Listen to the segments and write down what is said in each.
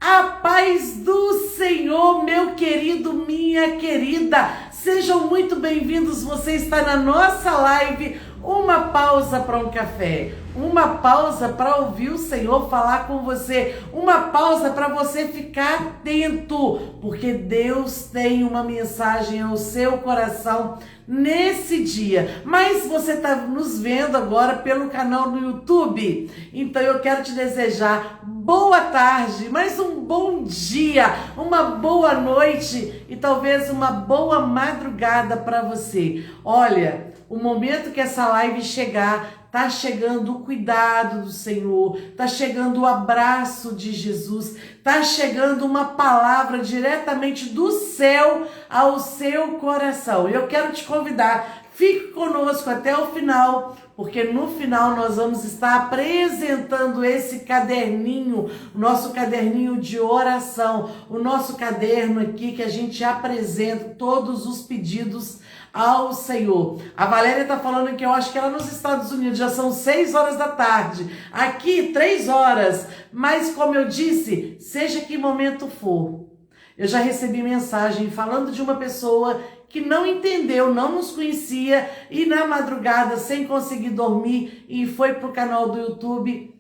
A paz do Senhor, meu querido, minha querida. Sejam muito bem-vindos. Você está na nossa live, uma pausa para um café. Uma pausa para ouvir o Senhor falar com você. Uma pausa para você ficar atento, porque Deus tem uma mensagem ao seu coração nesse dia. Mas você está nos vendo agora pelo canal no YouTube. Então eu quero te desejar boa tarde, mais um bom dia, uma boa noite e talvez uma boa madrugada para você. Olha, o momento que essa live chegar, tá chegando o cuidado do Senhor, tá chegando o abraço de Jesus, tá chegando uma palavra diretamente do céu ao seu coração. Eu quero te convidar, fique conosco até o final, porque no final nós vamos estar apresentando esse caderninho, o nosso caderninho de oração, o nosso caderno aqui que a gente apresenta todos os pedidos ao Senhor. A Valéria tá falando que eu acho que ela nos Estados Unidos já são 6 horas da tarde, aqui 3 horas, mas como eu disse, seja que momento for, eu já recebi mensagem falando de uma pessoa que não entendeu, não nos conhecia e na madrugada, sem conseguir dormir, e foi pro canal do YouTube,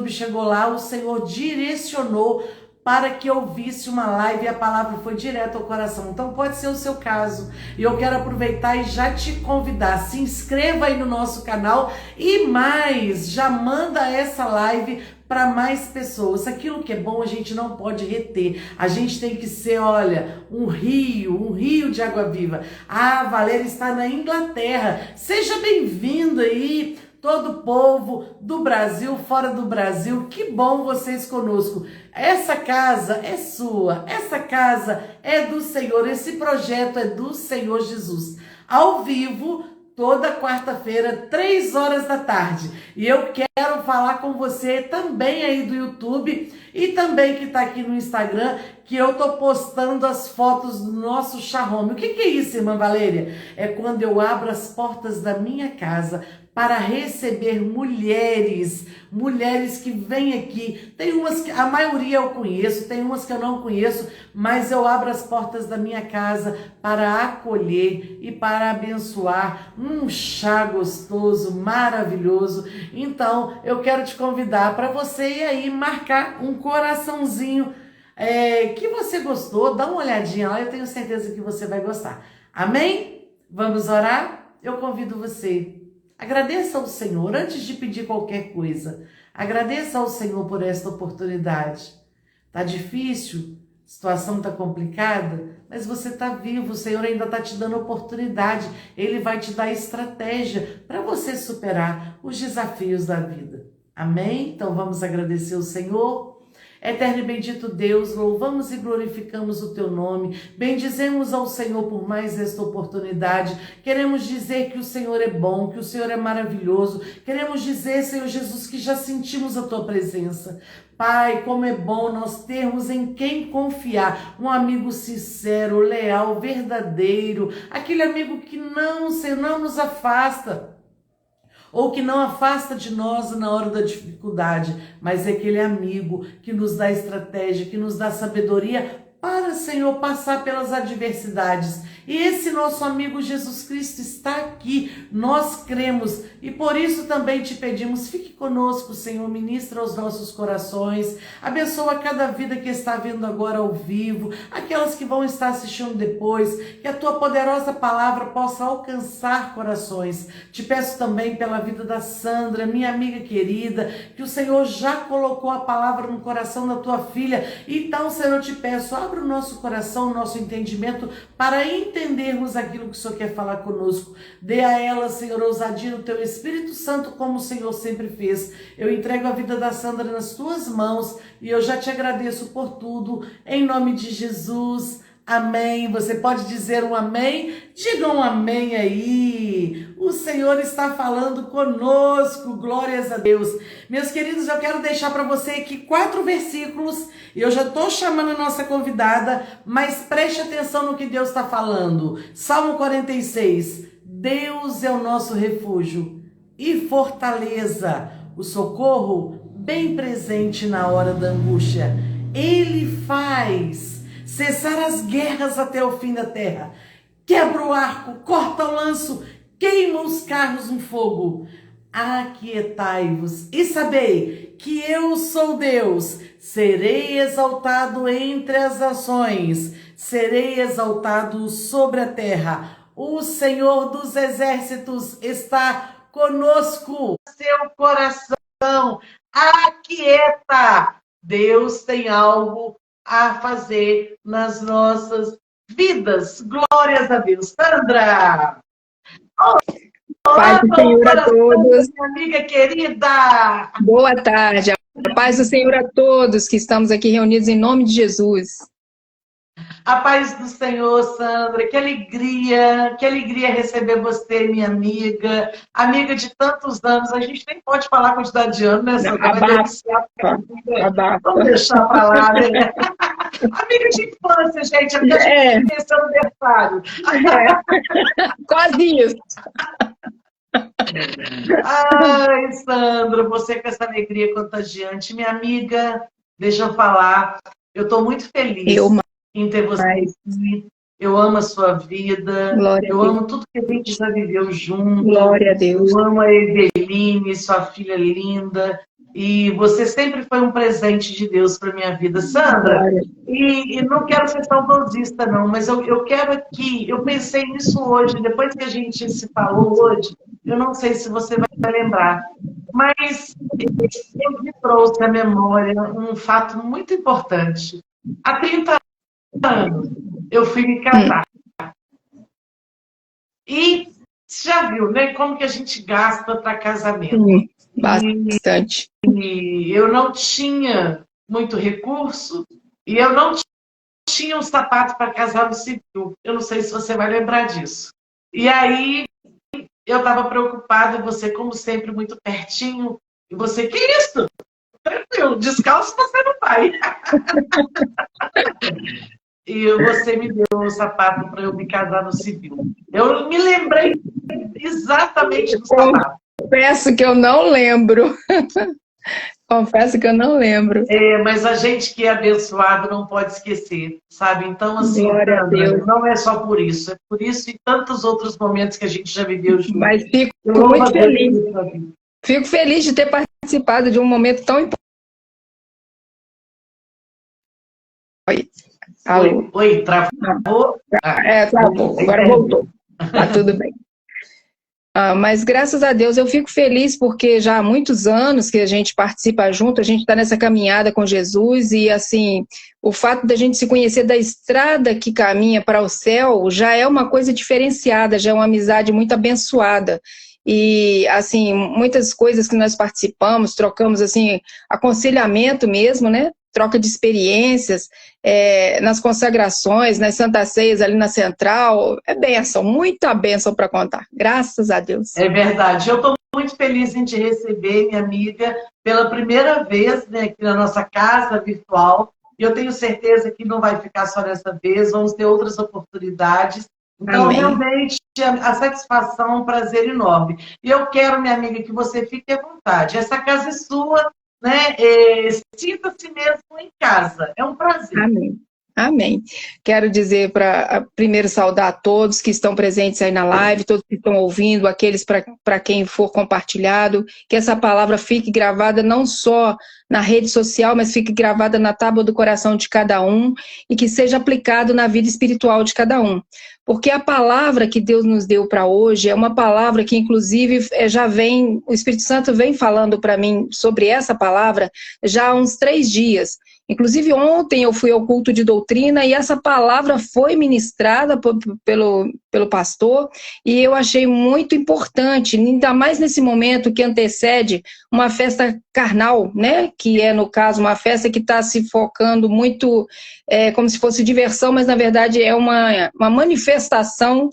chegou lá, o Senhor direcionou para que eu visse uma live e a palavra foi direto ao coração. Então pode ser o seu caso. E eu quero aproveitar e já te convidar. Se inscreva aí no nosso canal e mais, já manda essa live para mais pessoas. Aquilo que é bom a gente não pode reter. A gente tem que ser, olha, um rio de água viva. Ah, Valéria está na Inglaterra. Seja bem-vindo aí, todo o povo do Brasil, fora do Brasil. Que bom vocês conosco. Essa casa é sua, essa casa é do Senhor, esse projeto é do Senhor Jesus. Ao vivo, toda quarta-feira, 3 horas da tarde. E eu quero falar com você também aí do YouTube e também que está aqui no Instagram, que eu tô postando as fotos do nosso charrome. O que é isso, irmã Valéria? É quando eu abro as portas da minha casa para receber mulheres que vêm aqui. Tem umas que a maioria eu conheço, tem umas que eu não conheço, mas eu abro as portas da minha casa para acolher e para abençoar um chá gostoso, maravilhoso. Então, eu quero te convidar para você ir aí marcar um coraçãozinho que você gostou, dá uma olhadinha lá, eu tenho certeza que você vai gostar. Amém? Vamos orar? Eu convido você. Agradeça ao Senhor antes de pedir qualquer coisa. Agradeça ao Senhor por esta oportunidade. Tá difícil, a situação tá complicada, mas você tá vivo, o Senhor ainda tá te dando oportunidade. Ele vai te dar estratégia para você superar os desafios da vida. Amém? Então vamos agradecer ao Senhor. Eterno e bendito Deus, louvamos e glorificamos o teu nome, bendizemos ao Senhor por mais esta oportunidade, queremos dizer que o Senhor é bom, que o Senhor é maravilhoso, queremos dizer, Senhor Jesus, que já sentimos a tua presença. Pai, como é bom nós termos em quem confiar, um amigo sincero, leal, verdadeiro, aquele amigo que não, Senhor, não nos afasta, ou que não afasta de nós na hora da dificuldade, mas é aquele amigo que nos dá estratégia, que nos dá sabedoria para, Senhor, passar pelas adversidades. E esse nosso amigo Jesus Cristo está aqui, nós cremos e por isso também te pedimos, fique conosco, Senhor, ministra aos nossos corações, abençoa cada vida que está vendo agora ao vivo, aquelas que vão estar assistindo depois, que a tua poderosa palavra possa alcançar corações. Te peço também pela vida da Sandra, minha amiga querida, que o Senhor já colocou a palavra no coração da tua filha, então, Senhor, eu te peço, abre o nosso coração, o nosso entendimento, para entendermos aquilo que o Senhor quer falar conosco. Dê a ela, Senhor, ousadia no teu Espírito Santo, como o Senhor sempre fez. Eu entrego a vida da Sandra nas tuas mãos e eu já te agradeço por tudo, em nome de Jesus. Amém. Você pode dizer um amém? Diga um amém aí. O Senhor está falando conosco. Glórias a Deus. Meus queridos, eu quero deixar para você aqui 4 versículos. Eu já estou chamando a nossa convidada, mas preste atenção no que Deus está falando. Salmo 46. Deus é o nosso refúgio e fortaleza, o socorro bem presente na hora da angústia. Ele faz cessar as guerras até o fim da terra. Quebra o arco, corta o lanço, queima os carros no fogo. Aquietai-vos e sabei que eu sou Deus. Serei exaltado entre as nações, serei exaltado sobre a terra. O Senhor dos exércitos está conosco. Seu coração aquieta. Deus tem algo a fazer nas nossas vidas. Glórias a Deus. Sandra! Paz do Senhor a todos. Minha amiga querida. Boa tarde. A paz do Senhor a todos que estamos aqui reunidos em nome de Jesus. A paz do Senhor, Sandra. Que alegria receber você, minha amiga. Amiga de tantos anos. A gente nem pode falar a quantidade de anos, né, Sandra? Vamos deixar pra lá, né? Amiga de infância, gente. Amiga de infância, aniversário. Quase isso. Ai, Sandra, você com essa alegria contagiante. Minha amiga, deixa eu falar, eu estou muito feliz em ter você aqui. Eu amo a sua vida, eu amo tudo que a gente já viveu junto. Glória a Deus. Eu amo a Eveline, sua filha linda. E você sempre foi um presente de Deus para minha vida, Sandra. E não quero ser saudosista, não, mas eu quero aqui, eu pensei nisso hoje, depois que a gente se falou hoje, eu não sei se você vai lembrar, mas eu me trouxe à memória um fato muito importante. Há 30 anos, eu fui me casar. E você já viu, né, como que a gente gasta para casamento? Bastante. E eu não tinha muito recurso e eu não tinha um sapato para casar no civil. Eu não sei se você vai lembrar disso. E aí eu estava preocupada, e você, como sempre, muito pertinho. E você, que isso? Tranquilo, descalço você não vai. E você me deu um sapato para eu me casar no civil. Eu me lembrei exatamente do sapato. Confesso que eu não lembro. Confesso que eu não lembro. Mas a gente que é abençoado não pode esquecer, sabe? Então, assim, Glória a Deus. Não é só por isso. É por isso e tantos outros momentos que a gente já viveu juntos. Mas fico muito feliz. Fico feliz de ter participado de um momento tão importante. Alô? Oi, travou? Travou. Agora voltou. Tá tudo bem. Mas graças a Deus eu fico feliz porque já há muitos anos que a gente participa junto, a gente está nessa caminhada com Jesus e assim, o fato da gente se conhecer da estrada que caminha para o céu já é uma coisa diferenciada, já é uma amizade muito abençoada. E assim, muitas coisas que nós participamos, trocamos assim, aconselhamento mesmo, né? Troca de experiências, nas consagrações, nas Santas Ceias ali na Central, é bênção, muita bênção para contar, graças a Deus. É verdade, eu estou muito feliz em te receber, minha amiga, pela primeira vez, né, aqui na nossa casa virtual, e eu tenho certeza que não vai ficar só dessa vez, vamos ter outras oportunidades. Então, Amém. Realmente, a satisfação é um prazer enorme. E eu quero, minha amiga, que você fique à vontade. Essa casa é sua, né? Sinta-se mesmo em casa. É um prazer. Amém. Amém. Quero dizer para primeiro saudar a todos que estão presentes aí na live, todos que estão ouvindo, aqueles para quem for compartilhado, que essa palavra fique gravada não só na rede social, mas fique gravada na tábua do coração de cada um e que seja aplicado na vida espiritual de cada um. Porque a palavra que Deus nos deu para hoje é uma palavra que, inclusive, o Espírito Santo vem falando para mim sobre essa palavra já há uns 3 dias. Inclusive, ontem eu fui ao culto de doutrina e essa palavra foi ministrada pelo pastor e eu achei muito importante, ainda mais nesse momento que antecede uma festa carnal, né? Que é, no caso, uma festa que está se focando muito como se fosse diversão, mas, na verdade, é uma manifestação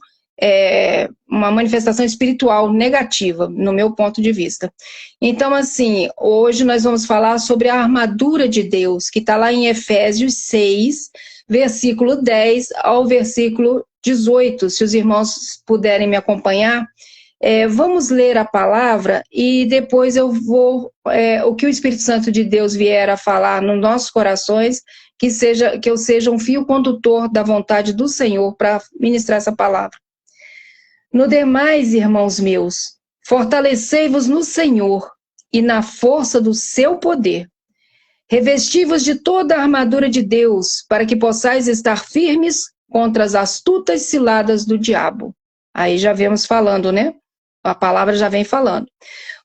espiritual negativa, no meu ponto de vista. Então, assim, hoje nós vamos falar sobre a armadura de Deus, que está lá em Efésios 6, versículo 10 ao versículo 18. Se os irmãos puderem me acompanhar, Vamos ler a palavra e depois eu vou, o que o Espírito Santo de Deus vier a falar nos nossos corações, que eu seja um fio condutor da vontade do Senhor para ministrar essa palavra. No demais, irmãos meus, fortalecei-vos no Senhor e na força do seu poder. Revesti-vos de toda a armadura de Deus, para que possais estar firmes contra as astutas ciladas do diabo. Aí já vemos falando, né? A palavra já vem falando.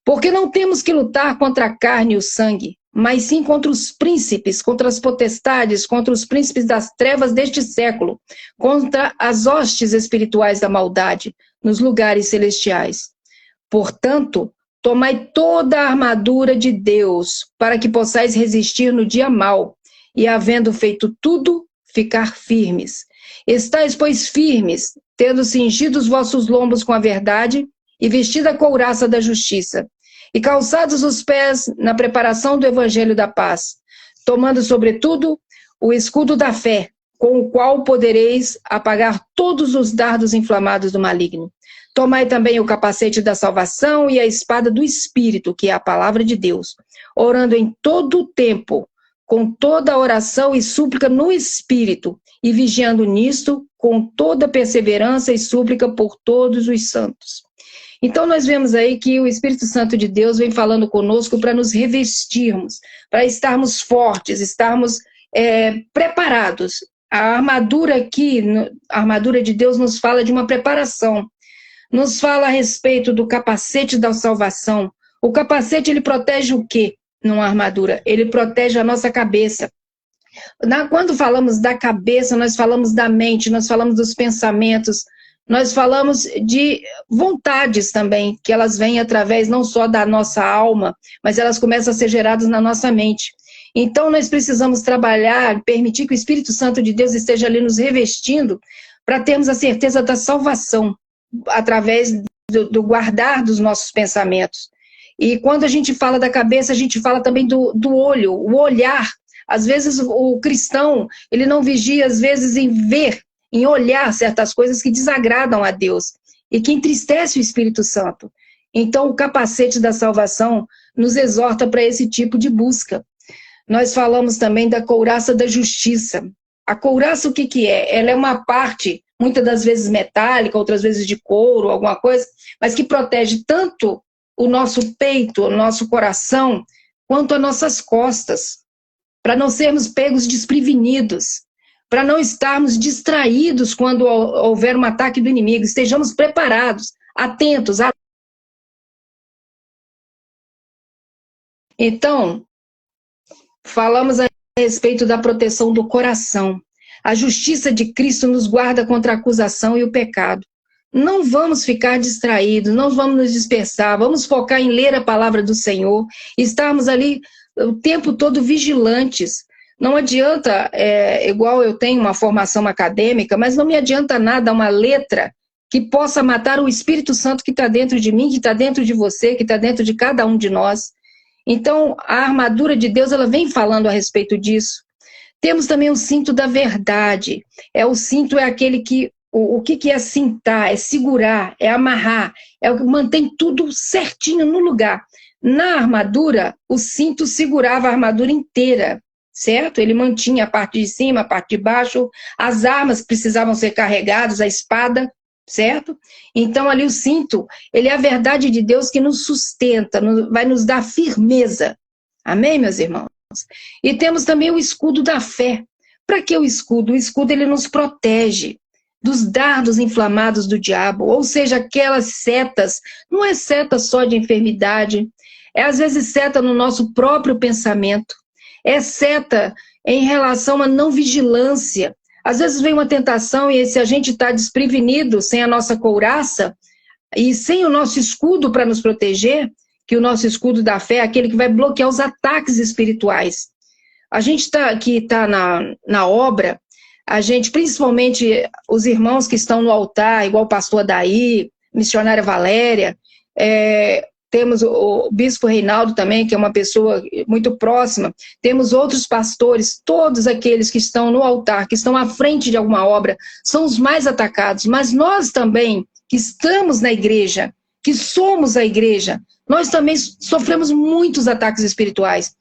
Porque não temos que lutar contra a carne e o sangue, mas sim contra os príncipes, contra as potestades, contra os príncipes das trevas deste século, contra as hostes espirituais da maldade nos lugares celestiais. Portanto, tomai toda a armadura de Deus, para que possais resistir no dia mau, e havendo feito tudo, ficar firmes. Estais, pois, firmes, tendo cingido os vossos lombos com a verdade, e vestida a couraça da justiça, e calçados os pés na preparação do evangelho da paz, tomando, sobretudo, o escudo da fé, com o qual podereis apagar todos os dardos inflamados do maligno. Tomai também o capacete da salvação e a espada do Espírito, que é a palavra de Deus, orando em todo o tempo, com toda oração e súplica no Espírito, e vigiando nisto com toda perseverança e súplica por todos os santos. Então nós vemos aí que o Espírito Santo de Deus vem falando conosco para nos revestirmos, para estarmos fortes, estarmos preparados. A armadura aqui, a armadura de Deus nos fala de uma preparação. Nos fala a respeito do capacete da salvação. O capacete, ele protege o quê numa armadura? Ele protege a nossa cabeça. Quando falamos da cabeça, nós falamos da mente, nós falamos dos pensamentos, nós falamos de vontades também, que elas vêm através não só da nossa alma, mas elas começam a ser geradas na nossa mente. Então nós precisamos trabalhar, permitir que o Espírito Santo de Deus esteja ali nos revestindo, para termos a certeza da salvação, através do guardar dos nossos pensamentos. E quando a gente fala da cabeça, a gente fala também do olho, o olhar. Às vezes o cristão, ele não vigia, às vezes, em ver, em olhar certas coisas que desagradam a Deus e que entristece o Espírito Santo. Então o capacete da salvação nos exorta para esse tipo de busca. Nós falamos também da couraça da justiça. A couraça, o que é? Ela é uma parte, muitas das vezes metálica, outras vezes de couro, alguma coisa, mas que protege tanto o nosso peito, o nosso coração, quanto as nossas costas, para não sermos pegos desprevenidos, para não estarmos distraídos quando houver um ataque do inimigo, estejamos preparados, atentos. Então, falamos a respeito da proteção do coração. A justiça de Cristo nos guarda contra a acusação e o pecado. Não vamos ficar distraídos, não vamos nos dispersar, vamos focar em ler a palavra do Senhor, estarmos ali o tempo todo vigilantes. Não adianta, igual eu tenho uma formação acadêmica, mas não me adianta nada uma letra que possa matar o Espírito Santo que está dentro de mim, que está dentro de você, que está dentro de cada um de nós. Então, a armadura de Deus, ela vem falando a respeito disso. Temos também o cinto da verdade. O cinto é aquele que, o que é cintar? É segurar, é amarrar, é o que mantém tudo certinho no lugar. Na armadura, o cinto segurava a armadura inteira, certo? Ele mantinha a parte de cima, a parte de baixo, as armas precisavam ser carregadas, a espada, certo? Então ali o cinto, ele é a verdade de Deus que nos sustenta, vai nos dar firmeza. Amém, meus irmãos? E temos também o escudo da fé. Para que o escudo? O escudo, ele nos protege dos dardos inflamados do diabo, ou seja, aquelas setas, não é seta só de enfermidade, é às vezes seta no nosso próprio pensamento, é seta em relação à não vigilância. Às vezes vem uma tentação e se a gente está desprevenido, sem a nossa couraça e sem o nosso escudo para nos proteger, que o nosso escudo da fé é aquele que vai bloquear os ataques espirituais. A gente que está na obra, a gente, principalmente os irmãos que estão no altar, igual o pastor Adair, missionária Valéria, temos o bispo Reinaldo também, que é uma pessoa muito próxima, temos outros pastores, todos aqueles que estão no altar, que estão à frente de alguma obra, são os mais atacados, mas nós também, que estamos na igreja, que somos a igreja, nós também sofremos muitos ataques espirituais.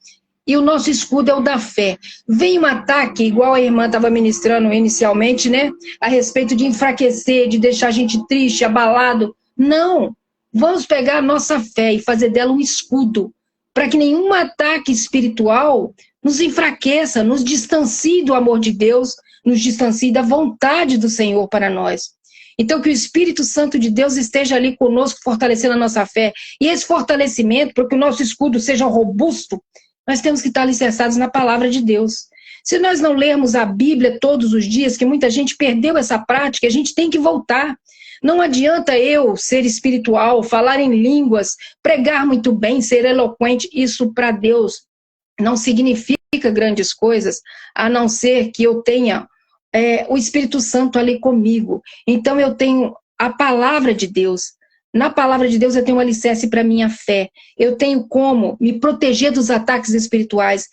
E o nosso escudo é o da fé. Vem um ataque, igual a irmã estava ministrando inicialmente, né? A respeito de enfraquecer, de deixar a gente triste, abalado. Não! Vamos pegar a nossa fé e fazer dela um escudo, para que nenhum ataque espiritual nos enfraqueça, nos distancie do amor de Deus, nos distancie da vontade do Senhor para nós. Então, que o Espírito Santo de Deus esteja ali conosco, fortalecendo a nossa fé. E esse fortalecimento, para que o nosso escudo seja robusto, nós temos que estar alicerçados na palavra de Deus. Se nós não lermos a Bíblia todos os dias, que muita gente perdeu essa prática, a gente tem que voltar. Não adianta eu ser espiritual, falar em línguas, pregar muito bem, ser eloquente. Isso para Deus não significa grandes coisas, a não ser que eu tenha o Espírito Santo ali comigo. Então eu tenho a palavra de Deus. Na palavra de Deus eu tenho um alicerce para a minha fé. Eu tenho como me proteger dos ataques espirituais.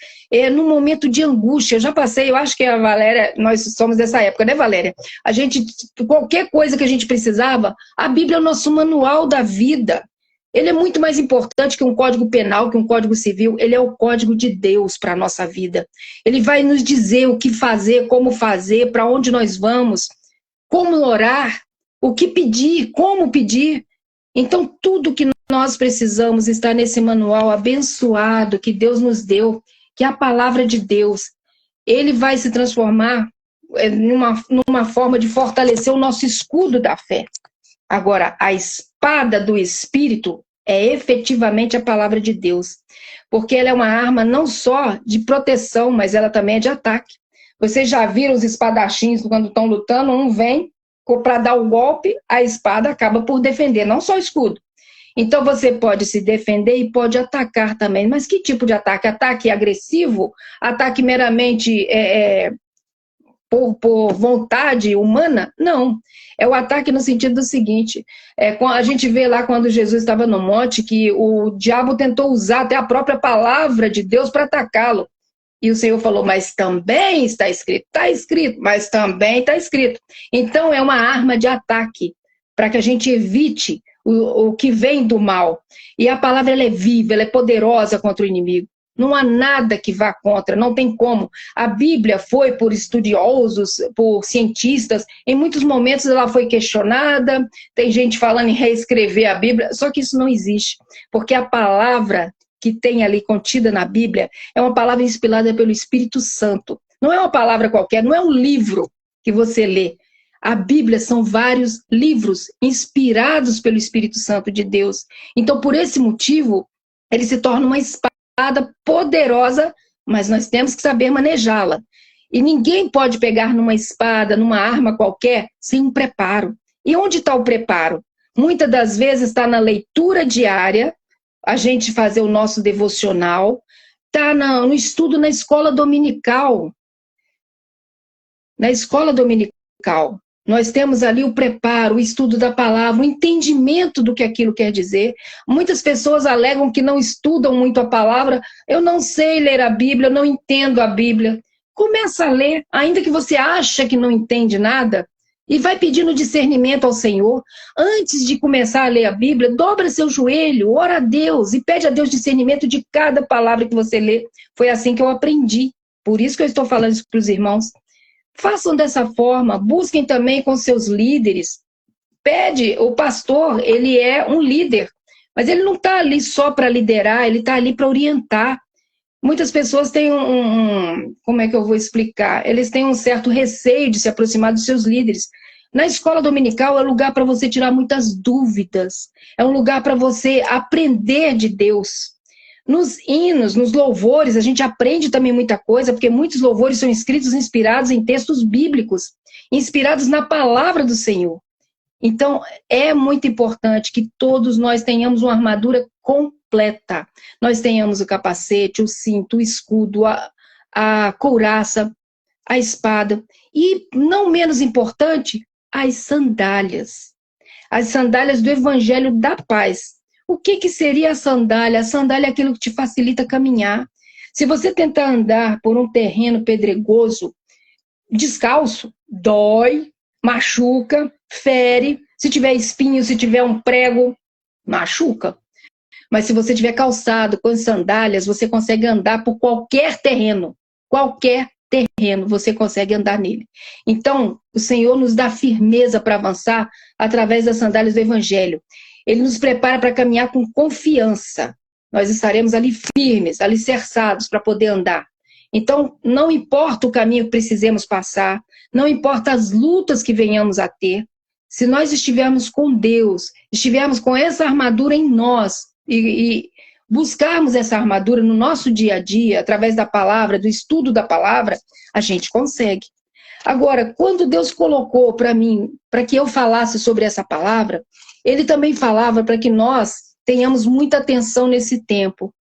No momento de angústia, eu já passei, eu acho que a Valéria, nós somos dessa época, né, Valéria? A gente, qualquer coisa que a gente precisava, a Bíblia é o nosso manual da vida. Ele é muito mais importante que um código penal, que um código civil. Ele é o código de Deus para a nossa vida. Ele vai nos dizer o que fazer, como fazer, para onde nós vamos, como orar, o que pedir, como pedir. Então, tudo que nós precisamos está nesse manual abençoado que Deus nos deu, que é a palavra de Deus. Ele vai se transformar numa forma de fortalecer o nosso escudo da fé. Agora, a espada do Espírito é efetivamente a palavra de Deus, porque ela é uma arma não só de proteção, mas ela também é de ataque. Vocês já viram os espadachins quando estão lutando, um vem para dar o golpe, a espada acaba por defender, não só o escudo. Então você pode se defender e pode atacar também. Mas que tipo de ataque? Ataque agressivo? Ataque meramente por vontade humana? Não. É o ataque no sentido do seguinte, a gente vê lá quando Jesus estava no monte, que o diabo tentou usar até a própria palavra de Deus para atacá-lo. E o Senhor falou, mas também está escrito, mas também está escrito. Então é uma arma de ataque, para que a gente evite o que vem do mal. E a palavra ela é viva, ela é poderosa contra o inimigo. Não há nada que vá contra, não tem como. A Bíblia foi por estudiosos, por cientistas, em muitos momentos ela foi questionada, tem gente falando em reescrever a Bíblia, só que isso não existe, porque a palavra que tem ali contida na Bíblia é uma palavra inspirada pelo Espírito Santo. Não é uma palavra qualquer, não é um livro que você lê. A Bíblia são vários livros inspirados pelo Espírito Santo de Deus. Então, por esse motivo, ele se torna uma espada poderosa, mas nós temos que saber manejá-la. E ninguém pode pegar numa espada, numa arma qualquer, sem um preparo. E onde está o preparo? Muitas das vezes está na leitura diária, a gente fazer o nosso devocional, está no estudo na escola dominical. Na escola dominical, nós temos ali o preparo, o estudo da palavra, o entendimento do que aquilo quer dizer. Muitas pessoas alegam que não estudam muito a palavra. Eu não sei ler a Bíblia, eu não entendo a Bíblia. Começa a ler, ainda que você acha que não entende nada, e vai pedindo discernimento ao Senhor. Antes de começar a ler a Bíblia, dobra seu joelho, ora a Deus e pede a Deus discernimento de cada palavra que você lê. Foi assim que eu aprendi. Por isso que eu estou falando isso para os irmãos. Façam dessa forma, busquem também com seus líderes. Pede, o pastor, ele é um líder, mas ele não está ali só para liderar, ele está ali para orientar. Muitas pessoas têm como é que eu vou explicar? Eles têm um certo receio de se aproximar dos seus líderes. Na escola dominical é um lugar para você tirar muitas dúvidas, é um lugar para você aprender de Deus. Nos hinos, nos louvores, a gente aprende também muita coisa, porque muitos louvores são escritos inspirados em textos bíblicos, inspirados na palavra do Senhor. Então, é muito importante que todos nós tenhamos uma armadura completa. Nós tenhamos o capacete, o cinto, o escudo, a couraça, a espada. E, não menos importante, as sandálias. As sandálias do Evangelho da Paz. O que seria a sandália? A sandália é aquilo que te facilita caminhar. Se você tentar andar por um terreno pedregoso, descalço, dói, machuca, fere. Se tiver espinho, se tiver um prego, machuca. Mas se você tiver calçado com sandálias, você consegue andar por qualquer terreno você consegue andar nele. Então, o Senhor nos dá firmeza para avançar através das sandálias do Evangelho. Ele nos prepara para caminhar com confiança. Nós estaremos ali firmes, alicerçados para poder andar. Então, não importa o caminho que precisemos passar, não importa as lutas que venhamos a ter, se nós estivermos com Deus, estivermos com essa armadura em nós e buscarmos essa armadura no nosso dia a dia, através da palavra, do estudo da palavra, a gente consegue. Agora, quando Deus colocou para mim, para que eu falasse sobre essa palavra, Ele também falava para que nós tenhamos muita atenção nesse tempo.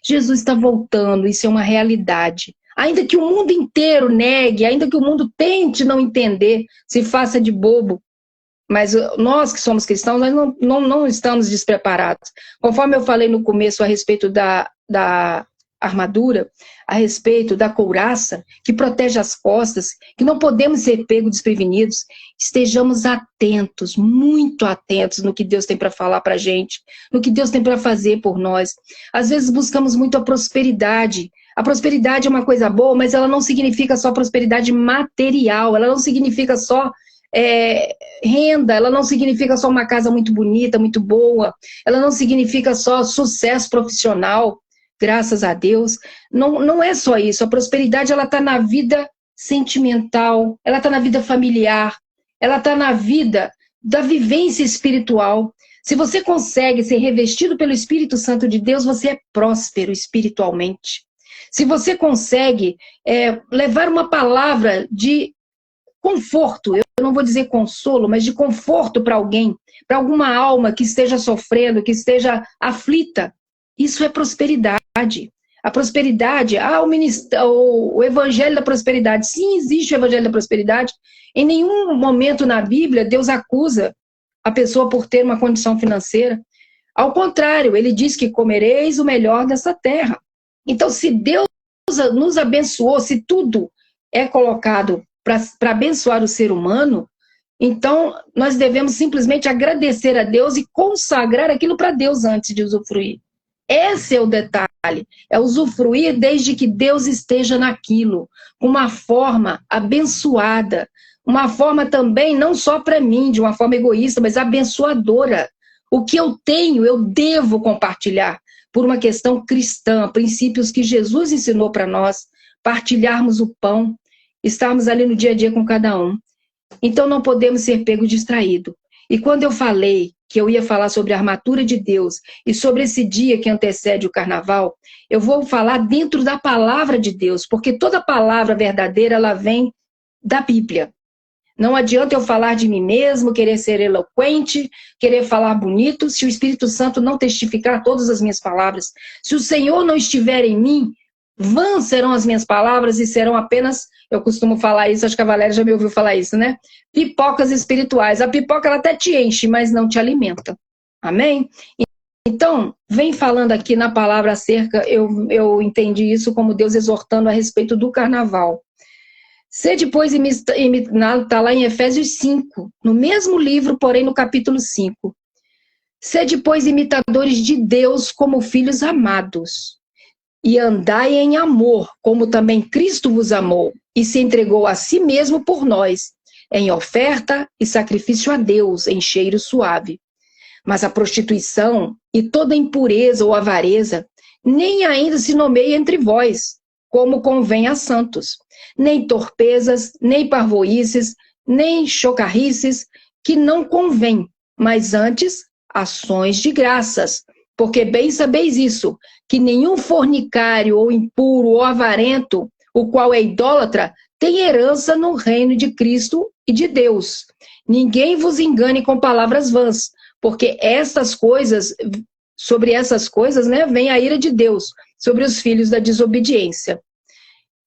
Jesus está voltando, isso é uma realidade. Ainda que o mundo inteiro negue, ainda que o mundo tente não entender, se faça de bobo, mas nós que somos cristãos, nós não estamos despreparados. Conforme eu falei no começo a respeito da armadura, a respeito da couraça, que protege as costas, que não podemos ser pegos desprevenidos, estejamos atentos, muito atentos no que Deus tem para falar para a gente, no que Deus tem para fazer por nós. Às vezes buscamos muito a prosperidade. A prosperidade é uma coisa boa, mas ela não significa só prosperidade material, ela não significa só renda, ela não significa só uma casa muito bonita, muito boa, ela não significa só sucesso profissional, graças a Deus. Não é só isso. A prosperidade, ela está na vida sentimental, ela está na vida familiar, ela está na vida da vivência espiritual. Se você consegue ser revestido pelo Espírito Santo de Deus, você é próspero espiritualmente. Se você consegue levar uma palavra de conforto, eu não vou dizer consolo, mas de conforto para alguém, para alguma alma que esteja sofrendo, que esteja aflita, isso é prosperidade. A prosperidade, o evangelho da prosperidade, sim, existe o evangelho da prosperidade. Em nenhum momento na Bíblia Deus acusa a pessoa por ter uma condição financeira. Ao contrário, ele diz que comereis o melhor dessa terra. Então, se Deus nos abençoou, se tudo é colocado para abençoar o ser humano, então nós devemos simplesmente agradecer a Deus e consagrar aquilo para Deus antes de usufruir. Esse é o detalhe, é usufruir desde que Deus esteja naquilo, uma forma abençoada, uma forma também não só para mim, de uma forma egoísta, mas abençoadora. O que eu tenho, eu devo compartilhar, por uma questão cristã, princípios que Jesus ensinou para nós, partilharmos o pão, estarmos ali no dia a dia com cada um. Então não podemos ser pegos distraídos. E quando eu falei que eu ia falar sobre a armadura de Deus e sobre esse dia que antecede o carnaval, eu vou falar dentro da palavra de Deus, porque toda palavra verdadeira, ela vem da Bíblia. Não adianta eu falar de mim mesmo, querer ser eloquente, querer falar bonito, se o Espírito Santo não testificar todas as minhas palavras. Se o Senhor não estiver em mim, vãs serão as minhas palavras e serão apenas, eu costumo falar isso, acho que a Valéria já me ouviu falar isso, né? Pipocas espirituais. A pipoca, ela até te enche, mas não te alimenta. Amém? Então, vem falando aqui na palavra acerca, eu entendi isso como Deus exortando a respeito do carnaval. Sede, pois, imitado, está lá em Efésios 5, no mesmo livro, porém no capítulo 5. Sede, pois, imitadores de Deus como filhos amados, e andai em amor, como também Cristo vos amou, e se entregou a si mesmo por nós, em oferta e sacrifício a Deus, em cheiro suave. Mas a prostituição e toda impureza ou avareza, nem ainda se nomeia entre vós, como convém a santos, nem torpezas, nem parvoíces, nem chocarrices, que não convém, mas antes ações de graças, porque bem sabeis isso, que nenhum fornicário ou impuro ou avarento, o qual é idólatra, tem herança no reino de Cristo e de Deus. Ninguém vos engane com palavras vãs, porque sobre essas coisas, né, vem a ira de Deus, sobre os filhos da desobediência.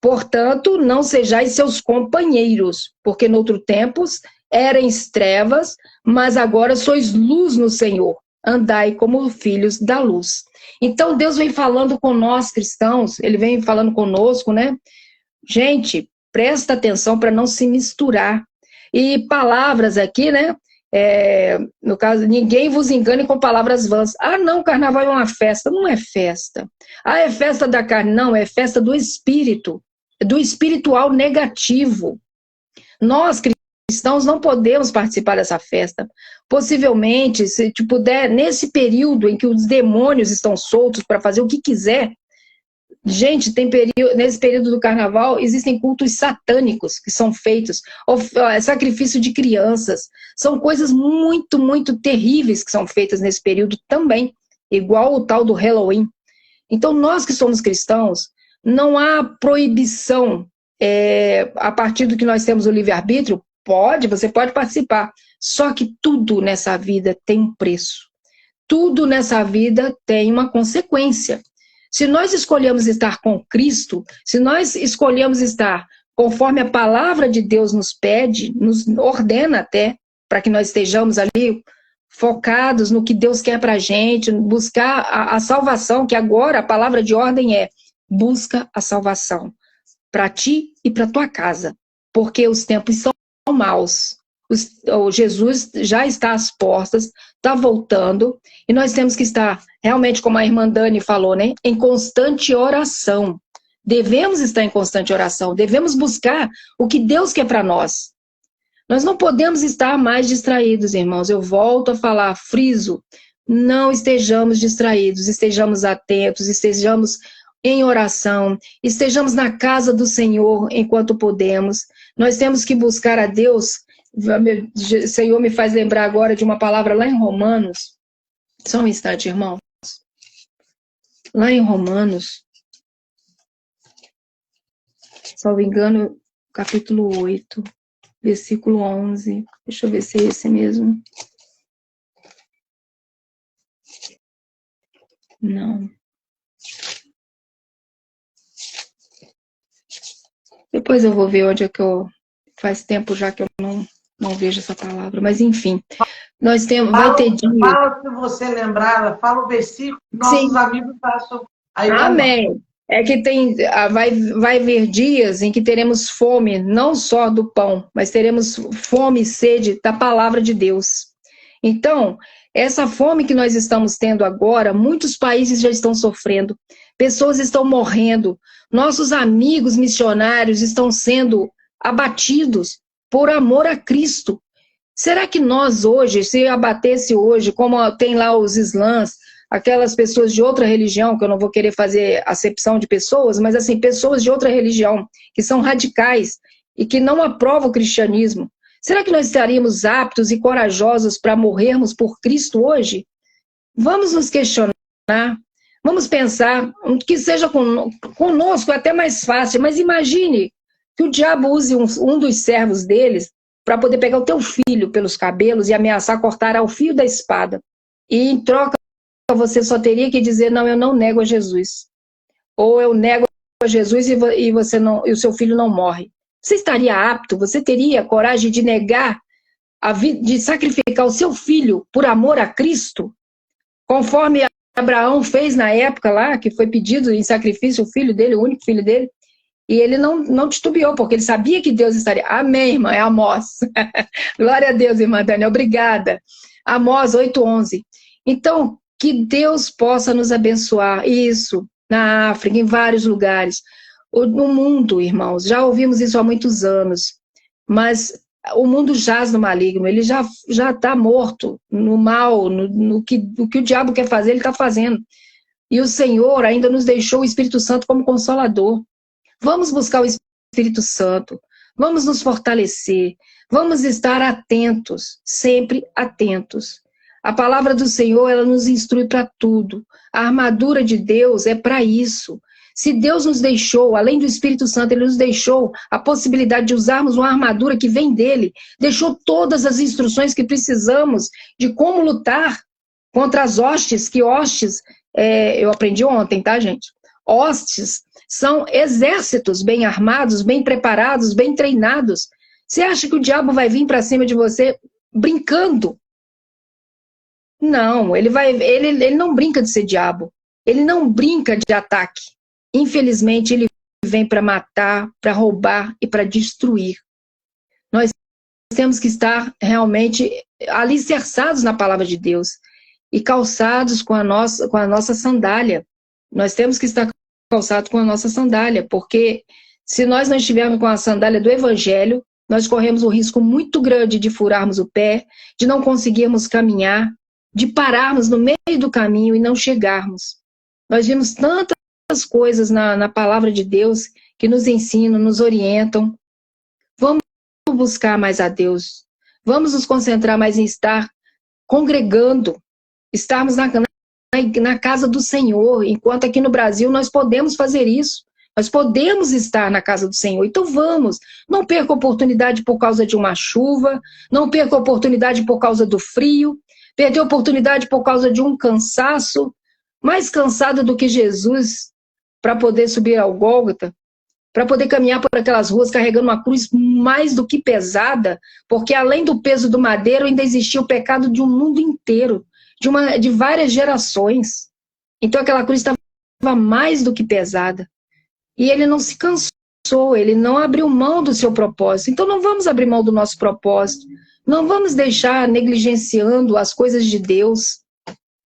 Portanto, não sejais seus companheiros, porque noutro tempos erais trevas, mas agora sois luz no Senhor. Andai como filhos da luz. Então, Deus vem falando com nós cristãos, Ele vem falando conosco, né? Gente, presta atenção para não se misturar. E palavras aqui, né? no caso, ninguém vos engane com palavras vãs. Ah, não, carnaval é uma festa. Não é festa. Ah, é festa da carne. Não, é festa do espírito, do espiritual negativo. Nós, cristãos, não podemos participar dessa festa. Possivelmente, se puder, nesse período em que os demônios estão soltos para fazer o que quiser. Gente, nesse período do carnaval, existem cultos satânicos que são feitos, sacrifício de crianças, são coisas muito, muito terríveis que são feitas nesse período também, igual o tal do Halloween. Então, nós que somos cristãos, não há proibição, a partir do que nós temos o livre-arbítrio, você pode participar, só que tudo nessa vida tem um preço, tudo nessa vida tem uma consequência. Se nós escolhemos estar com Cristo, se nós escolhemos estar conforme a palavra de Deus nos pede, nos ordena até, para que nós estejamos ali focados no que Deus quer para a gente, buscar a salvação, que agora a palavra de ordem é: busca a salvação para ti e para tua casa, porque os tempos são maus. O Jesus já está às portas, está voltando, e nós temos que estar, realmente, como a irmã Dani falou, né, em constante oração. Devemos estar em constante oração, devemos buscar o que Deus quer para nós. Nós não podemos estar mais distraídos, irmãos. Eu volto a falar, friso, não estejamos distraídos, estejamos atentos, estejamos em oração, estejamos na casa do Senhor enquanto podemos. Nós temos que buscar a Deus. O Senhor me faz lembrar agora de uma palavra lá em Romanos. Só um instante, irmão. Lá em Romanos, se não me engano, capítulo 8, versículo 11. Deixa eu ver se é esse mesmo. Não. Depois eu vou ver onde é que eu... Faz tempo já que eu não vejo essa palavra, mas enfim, nós temos, vai ter dia. Fala se você lembrar, fala o versículo, nossos amigos acham. Amém. É que vai vir dias em que teremos fome, não só do pão, mas teremos fome e sede da palavra de Deus. Então, essa fome que nós estamos tendo agora, muitos países já estão sofrendo, pessoas estão morrendo, nossos amigos missionários estão sendo abatidos por amor a Cristo. Será que nós hoje, se abatesse hoje, como tem lá os islãs, aquelas pessoas de outra religião, que eu não vou querer fazer acepção de pessoas, mas assim, pessoas de outra religião, que são radicais e que não aprovam o cristianismo, será que nós estaríamos aptos e corajosos para morrermos por Cristo hoje? Vamos nos questionar, vamos pensar, que seja conosco até mais fácil, mas imagine que o diabo use um dos servos deles para poder pegar o teu filho pelos cabelos e ameaçar cortar ao fio da espada. E em troca, você só teria que dizer: não, eu não nego a Jesus. Ou eu nego a Jesus e o seu filho não morre. Você estaria apto? Você teria coragem de negar, de sacrificar o seu filho por amor a Cristo? Conforme Abraão fez na época lá, que foi pedido em sacrifício o filho dele, o único filho dele. E ele não titubeou, porque ele sabia que Deus estaria... Amém, irmã, é Amós. Glória a Deus, irmã Daniel, obrigada. Amós 8:11. Então, que Deus possa nos abençoar. Isso, na África, em vários lugares. No mundo, irmãos, já ouvimos isso há muitos anos, mas o mundo jaz no maligno, ele já está morto no mal, no que o diabo quer fazer, ele está fazendo. E o Senhor ainda nos deixou o Espírito Santo como consolador. Vamos buscar o Espírito Santo, vamos nos fortalecer, vamos estar atentos, sempre atentos. A palavra do Senhor, ela nos instrui para tudo. A armadura de Deus é para isso. Se Deus nos deixou, além do Espírito Santo, Ele nos deixou a possibilidade de usarmos uma armadura que vem dEle, deixou todas as instruções que precisamos de como lutar contra as hostes, eu aprendi ontem, tá, gente? Hostes são exércitos bem armados, bem preparados, bem treinados. Você acha que o diabo vai vir para cima de você brincando? Não, ele não brinca de ser diabo. Ele não brinca de ataque. Infelizmente, ele vem para matar, para roubar e para destruir. Nós temos que estar realmente alicerçados na palavra de Deus e calçados com a nossa sandália. Nós temos que estar calçados com a nossa sandália, porque se nós não estivermos com a sandália do Evangelho, nós corremos um risco muito grande de furarmos o pé, de não conseguirmos caminhar, de pararmos no meio do caminho e não chegarmos. Nós vimos tantas coisas na palavra de Deus que nos ensinam, nos orientam. Vamos buscar mais a Deus. Vamos nos concentrar mais em estar congregando, estarmos na casa do Senhor, enquanto aqui no Brasil nós podemos fazer isso. Nós podemos estar na casa do Senhor. Então vamos. Não perca a oportunidade por causa de uma chuva, não perca a oportunidade por causa do frio, perder a oportunidade por causa de um cansaço, mais cansado do que Jesus, para poder subir ao Gólgota, para poder caminhar por aquelas ruas carregando uma cruz mais do que pesada, porque além do peso do madeiro ainda existia o pecado de um mundo inteiro, de várias gerações. Então aquela cruz estava mais do que pesada. E ele não se cansou, ele não abriu mão do seu propósito. Então não vamos abrir mão do nosso propósito, não vamos deixar negligenciando as coisas de Deus,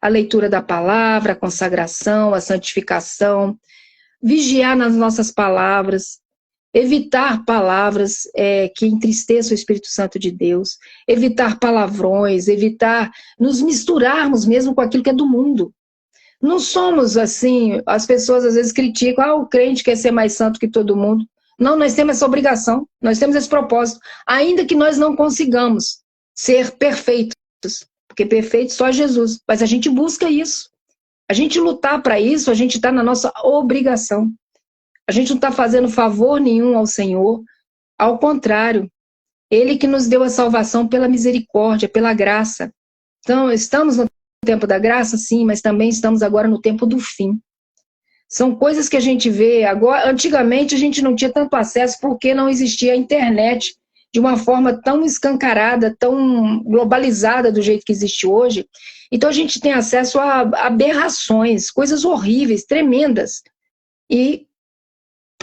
a leitura da palavra, a consagração, a santificação, vigiar nas nossas palavras, evitar palavras que entristeçam o Espírito Santo de Deus, evitar palavrões, evitar nos misturarmos mesmo com aquilo que é do mundo. Não somos assim, as pessoas às vezes criticam, o crente quer ser mais santo que todo mundo. Não, nós temos essa obrigação, nós temos esse propósito, ainda que nós não consigamos ser perfeitos, porque perfeito só Jesus, mas a gente busca isso. A gente lutar para isso, a gente está na nossa obrigação. A gente não está fazendo favor nenhum ao Senhor, ao contrário, Ele que nos deu a salvação pela misericórdia, pela graça. Então, estamos no tempo da graça, sim, mas também estamos agora no tempo do fim. São coisas que a gente vê agora. Antigamente a gente não tinha tanto acesso porque não existia a internet de uma forma tão escancarada, tão globalizada do jeito que existe hoje. Então a gente tem acesso a aberrações, coisas horríveis, tremendas. E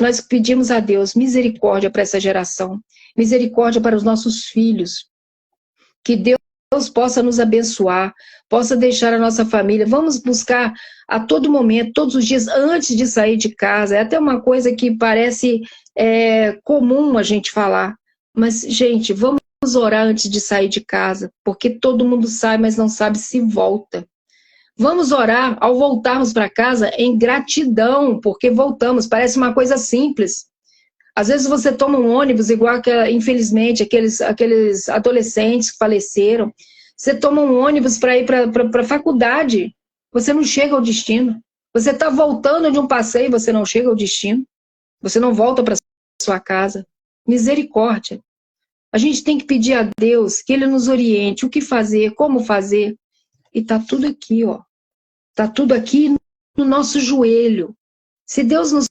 nós pedimos a Deus misericórdia para essa geração, misericórdia para os nossos filhos, que Deus possa nos abençoar, possa deixar a nossa família. Vamos buscar a todo momento, todos os dias, antes de sair de casa. É até uma coisa que parece comum a gente falar. Mas, gente, vamos orar antes de sair de casa, porque todo mundo sai, mas não sabe se volta. Vamos orar ao voltarmos para casa em gratidão, porque voltamos. Parece uma coisa simples. Às vezes você toma um ônibus, igual que, infelizmente, aqueles adolescentes que faleceram. Você toma um ônibus para ir para a faculdade, você não chega ao destino. Você está voltando de um passeio, você não chega ao destino. Você não volta para sua casa. Misericórdia. A gente tem que pedir a Deus que Ele nos oriente o que fazer, como fazer. E está tudo aqui, ó. Está tudo aqui no nosso joelho. Se Deus nos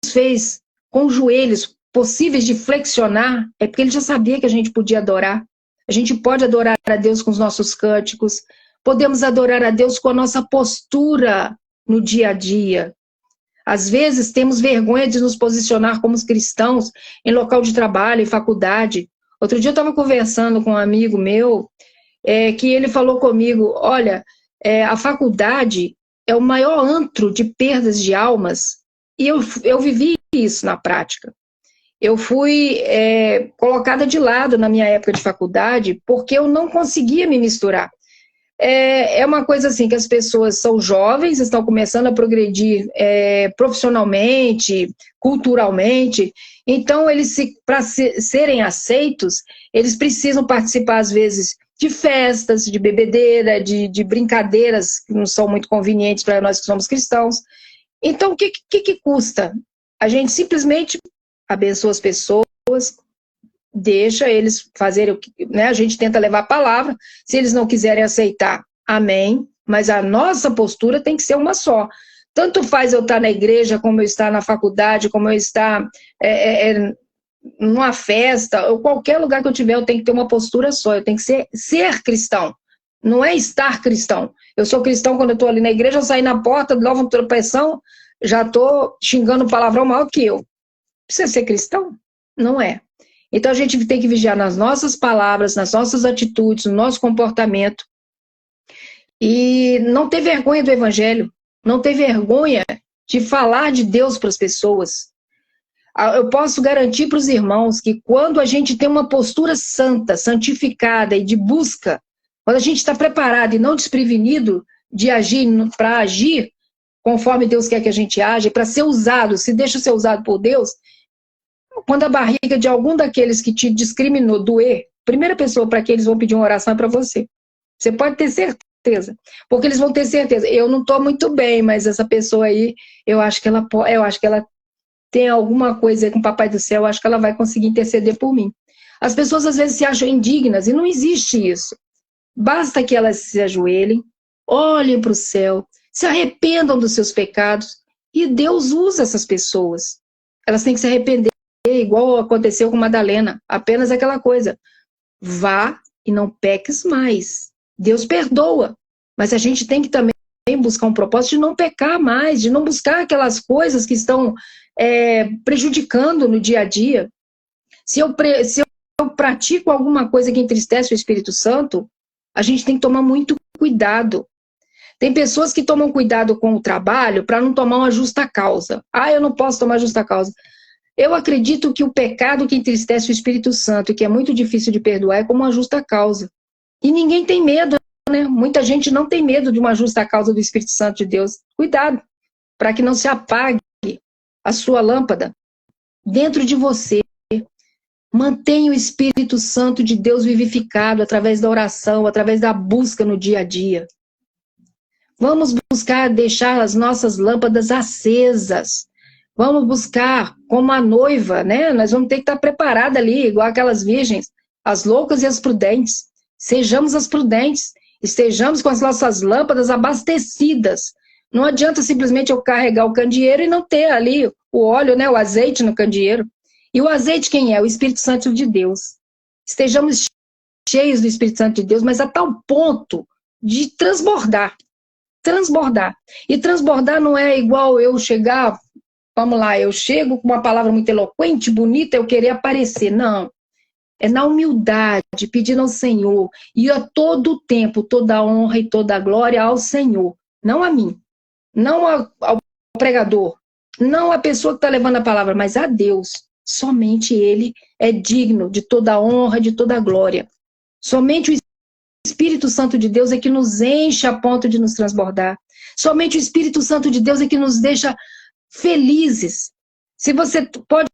fez com joelhos possíveis de flexionar, é porque Ele já sabia que a gente podia adorar. A gente pode adorar a Deus com os nossos cânticos, podemos adorar a Deus com a nossa postura no dia a dia. Às vezes temos vergonha de nos posicionar como cristãos em local de trabalho, em faculdade. Outro dia eu estava conversando com um amigo meu, que ele falou comigo, olha, a faculdade é o maior antro de perdas de almas, e eu vivi isso na prática. Eu fui colocada de lado na minha época de faculdade porque eu não conseguia me misturar. É uma coisa assim que as pessoas são jovens, estão começando a progredir profissionalmente, culturalmente, então eles, para serem aceitos, eles precisam participar às vezes de festas, de bebedeira, de brincadeiras que não são muito convenientes para nós que somos cristãos. Então o que custa? A gente simplesmente abençoa as pessoas, deixa eles fazerem o que, né? A gente tenta levar a palavra, se eles não quiserem aceitar, amém, mas a nossa postura tem que ser uma só. Tanto faz eu estar na igreja, como eu estar na faculdade, como eu estar numa festa, ou qualquer lugar que eu tiver, eu tenho que ter uma postura só, eu tenho que ser cristão, não é estar cristão. Eu sou cristão quando eu estou ali na igreja, eu saio na porta, levo uma tropeção, já estou xingando o palavrão maior que eu. Precisa ser cristão? Não é. Então a gente tem que vigiar nas nossas palavras, nas nossas atitudes, no nosso comportamento. E não ter vergonha do evangelho, não ter vergonha de falar de Deus para as pessoas. Eu posso garantir para os irmãos que quando a gente tem uma postura santa, santificada e de busca, quando a gente está preparado e não desprevenido de agir, para agir conforme Deus quer que a gente age, para ser usado, se deixa ser usado por Deus, quando a barriga de algum daqueles que te discriminou doer, a primeira pessoa para que eles vão pedir uma oração é para você. Você pode ter certeza, porque eles vão ter certeza. Eu não estou muito bem, mas essa pessoa aí, eu acho que ela tem alguma coisa aí com o Papai do Céu, eu acho que ela vai conseguir interceder por mim. As pessoas às vezes se acham indignas e não existe isso. Basta que elas se ajoelhem, olhem para o céu, se arrependam dos seus pecados e Deus usa essas pessoas. Elas têm que se arrepender, igual aconteceu com Madalena, apenas aquela coisa. Vá e não peques mais. Deus perdoa, mas a gente tem que também buscar um propósito de não pecar mais, de não buscar aquelas coisas que estão prejudicando no dia a dia. Se eu pratico alguma coisa que entristece o Espírito Santo, a gente tem que tomar muito cuidado. Tem pessoas que tomam cuidado com o trabalho para não tomar uma justa causa. Eu não posso tomar justa causa. Eu acredito que o pecado que entristece o Espírito Santo, e que é muito difícil de perdoar, é como uma justa causa. E ninguém tem medo, né? Muita gente não tem medo de uma justa causa do Espírito Santo de Deus. Cuidado, para que não se apague a sua lâmpada dentro de você. Mantenha o Espírito Santo de Deus vivificado através da oração, através da busca no dia a dia. Vamos buscar deixar as nossas lâmpadas acesas. Vamos buscar como a noiva, né? Nós vamos ter que estar preparada ali, igual aquelas virgens, as loucas e as prudentes. Sejamos as prudentes, estejamos com as nossas lâmpadas abastecidas. Não adianta simplesmente eu carregar o candeeiro e não ter ali o óleo, né? O azeite no candeeiro. E o azeite quem é? O Espírito Santo de Deus. Estejamos cheios do Espírito Santo de Deus, mas a tal ponto de transbordar. Transbordar. E transbordar não é igual eu chegar, vamos lá, eu chego com uma palavra muito eloquente, bonita, eu querer aparecer. Não. É na humildade, pedindo ao Senhor. E a todo tempo, toda a honra e toda a glória ao Senhor. Não a mim. Não ao pregador. Não a pessoa que está levando a palavra, mas a Deus. Somente Ele é digno de toda a honra, de toda a glória. Somente o Espírito Santo de Deus é que nos enche a ponto de nos transbordar. Somente o Espírito Santo de Deus é que nos deixa felizes. Se você pode...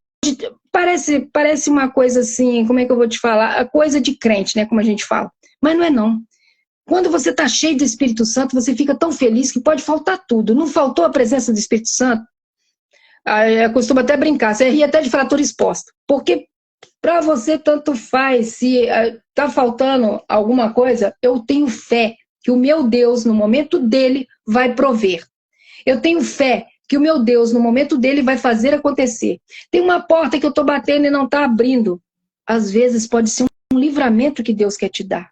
Parece uma coisa assim, como é que eu vou te falar? A coisa de crente, né, como a gente fala. Mas não é não. Quando você está cheio do Espírito Santo, você fica tão feliz que pode faltar tudo. Não faltou a presença do Espírito Santo? Eu costumo até brincar, você ri até de fratura exposta. Porque para você tanto faz, se está faltando alguma coisa, eu tenho fé que o meu Deus, no momento dele, vai prover. Eu tenho fé que o meu Deus, no momento dele, vai fazer acontecer. Tem uma porta que eu estou batendo e não está abrindo. Às vezes pode ser um livramento que Deus quer te dar.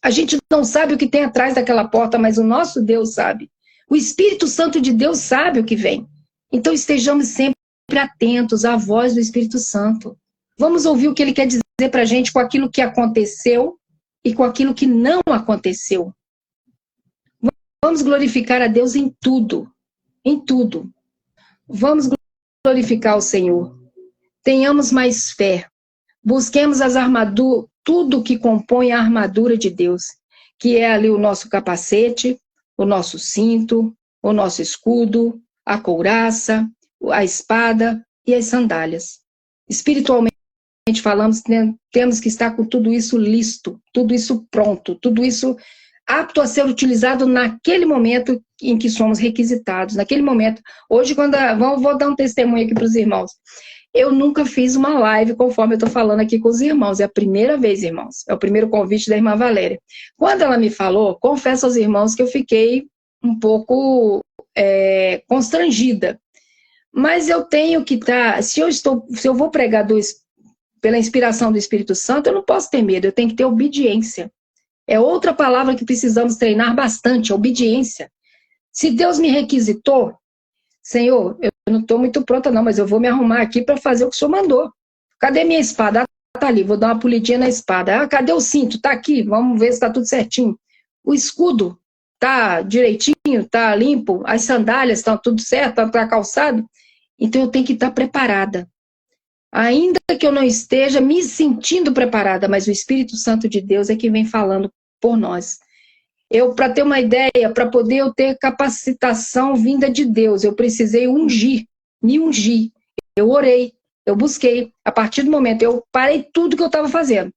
A gente não sabe o que tem atrás daquela porta, mas o nosso Deus sabe. O Espírito Santo de Deus sabe o que vem. Então estejamos sempre atentos à voz do Espírito Santo. Vamos ouvir o que ele quer dizer para a gente com aquilo que aconteceu e com aquilo que não aconteceu. Vamos glorificar a Deus em tudo. Em tudo. Vamos glorificar o Senhor. Tenhamos mais fé. Busquemos as armaduras, tudo que compõe a armadura de Deus, que é ali o nosso capacete, o nosso cinto, o nosso escudo, a couraça, a espada e as sandálias. Espiritualmente falamos, temos que estar com tudo isso listo, tudo isso pronto, tudo isso apto a ser utilizado naquele momento em que somos requisitados, naquele momento. Hoje, vou dar um testemunho aqui para os irmãos. Eu nunca fiz uma live conforme eu estou falando aqui com os irmãos. É a primeira vez, irmãos. É o primeiro convite da irmã Valéria. Quando ela me falou, confesso aos irmãos que eu fiquei um pouco constrangida. Mas eu tenho que estar... Se eu vou pregar pela inspiração do Espírito Santo, eu não posso ter medo. Eu tenho que ter obediência. É outra palavra que precisamos treinar bastante, obediência. Se Deus me requisitou, Senhor, eu não estou muito pronta não, mas eu vou me arrumar aqui para fazer o que o Senhor mandou. Cadê minha espada? Ah, tá ali, vou dar uma polidinha na espada. Ah, cadê o cinto? Tá aqui, vamos ver se tá tudo certinho. O escudo tá direitinho, tá limpo, as sandálias estão tudo certo, tá calçado. Então eu tenho que estar preparada. Ainda que eu não esteja me sentindo preparada, mas o Espírito Santo de Deus é que vem falando por nós. Eu, para ter uma ideia, para poder eu ter capacitação vinda de Deus, eu precisei me ungir. Eu orei, eu busquei. A partir do momento, eu parei tudo que eu estava fazendo.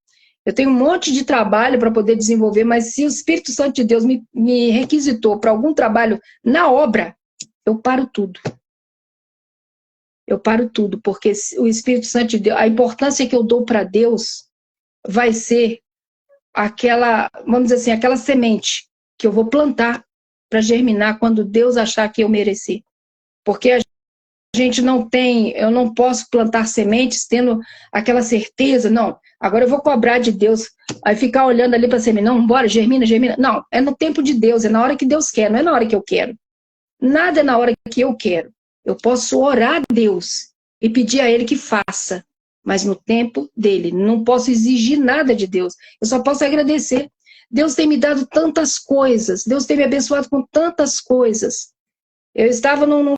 Eu tenho um monte de trabalho para poder desenvolver, mas se o Espírito Santo de Deus me requisitou para algum trabalho na obra, eu paro tudo. Eu paro tudo, porque o Espírito Santo de Deus, a importância que eu dou para Deus vai ser aquela, vamos dizer assim, aquela semente que eu vou plantar para germinar quando Deus achar que eu merecer. Porque a gente não tem, eu não posso plantar sementes tendo aquela certeza, não, agora eu vou cobrar de Deus, aí ficar olhando ali para a semente, não, bora, germina, germina. Não, é no tempo de Deus, é na hora que Deus quer, não é na hora que eu quero. Nada é na hora que eu quero. Eu posso orar a Deus e pedir a Ele que faça, mas no tempo dele. Não posso exigir nada de Deus. Eu só posso agradecer. Deus tem me dado tantas coisas. Deus tem me abençoado com tantas coisas. Eu estava num